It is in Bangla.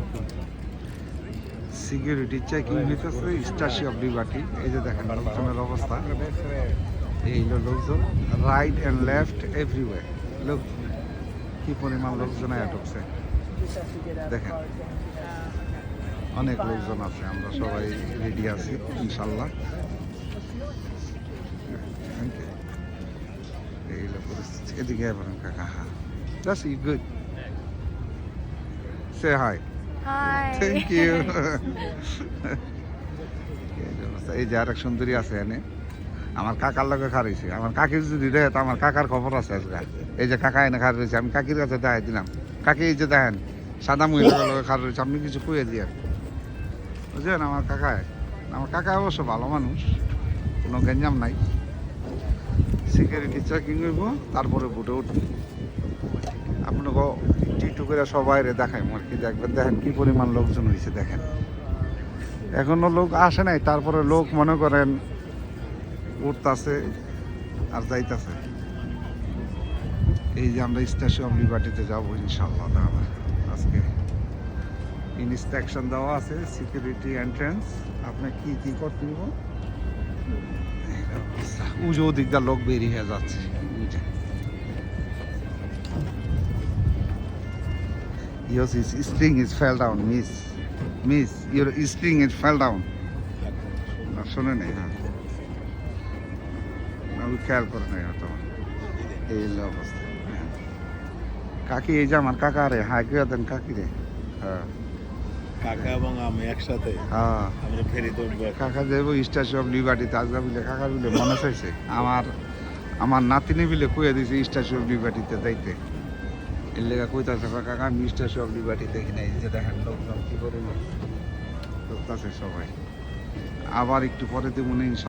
আলাইকুম। সিকিউরিটি চেকিং হইতেছে স্ট্যাচু অফ লিবার্টি। এই যে দেখেন লোকজনের অবস্থা, এই হলো লোকজন, রাইট অ্যান্ড লেফট এভরিওয়ে। লোক কি পরিমাণ লোকজন ঢুকছে দেখেন, অনেক লোকজন আছে। আমরা সবাই রেডি আছি ইনশাল্লাহ। এই হলো পরিস্থিতি। এদিকে বলেন কাকা। হ্যাঁ, দ্যাটস গুড। সে হাই। Hi. Thank you. এই যে আরেক সুন্দরী আছে এনে, আমার কাকার লগে খারাইছে। আমার কাকির যদি দেয় তো আমার কাকার খবর আছে আজকে। এই যে কাকা এনে খার রয়েছে, আমি কাকির কাছে দেখাই দিলাম। কাকি এই যে দেখেন সাদা মহিলার লগে খার রয়েছে, আপনি কিছু কুয়ে দিয়ে বুঝলেন। আমার কাকা অবশ্য ভালো মানুষ, কোনো গেঞ্জাম নাই। সিকিউরিটি চেকিং হইব, তারপরে বুটে উঠব। আপনাকে একটু করে সবাই দেখাই আর কি, দেখবেন। দেখেন কি পরিমাণ লোকজন হয়েছে দেখেন। এখনো লোক আসে নাই, তারপরে লোক মনে করেন উঠতেছে আর যাইতেছে। এই যে আমরা স্ট্যাচু অফ লিবার্টিতে যাবো ইনশাল্লাহ তাআলা। আজকে ইনস্ট্রাকশন দেওয়া আছে, সিকিউরিটি এন্ট্রেন্স আপনার কি কি করতে দিব। উজো দিকটা লোক বেরিয়ে যাচ্ছে। Yours is string is fell down, miss, your string is fell down. শোনে নেই। হ্যাঁ, আমি খেয়াল করে নাই হয়তো। এই হলো অবস্থা। কাকি এই যে আমার কাকা রে, হাই করে দেন কাকি রে। হ্যাঁ, কাকা এবং আমি একসাথে হ্যাঁ, আমরা ফেরি তুলবো। কাকা যাইব স্ট্যাচু অফ লিবার্টিতে। আজকে বিলে কাকার বিলে মনে চাইছে, আমার নাতিনি বিলে কইয়া দিয়েছে স্ট্যাচু অফ লিবার্টিতে যাইতে। এর লেগা কইতাছে কাকা আমি স্ট্যাচু অফ লিবার্টি দেখি নাই। যে দেখেন লোকজন কি করে করতেছে সবাই। আবার একটু পরে তো মনে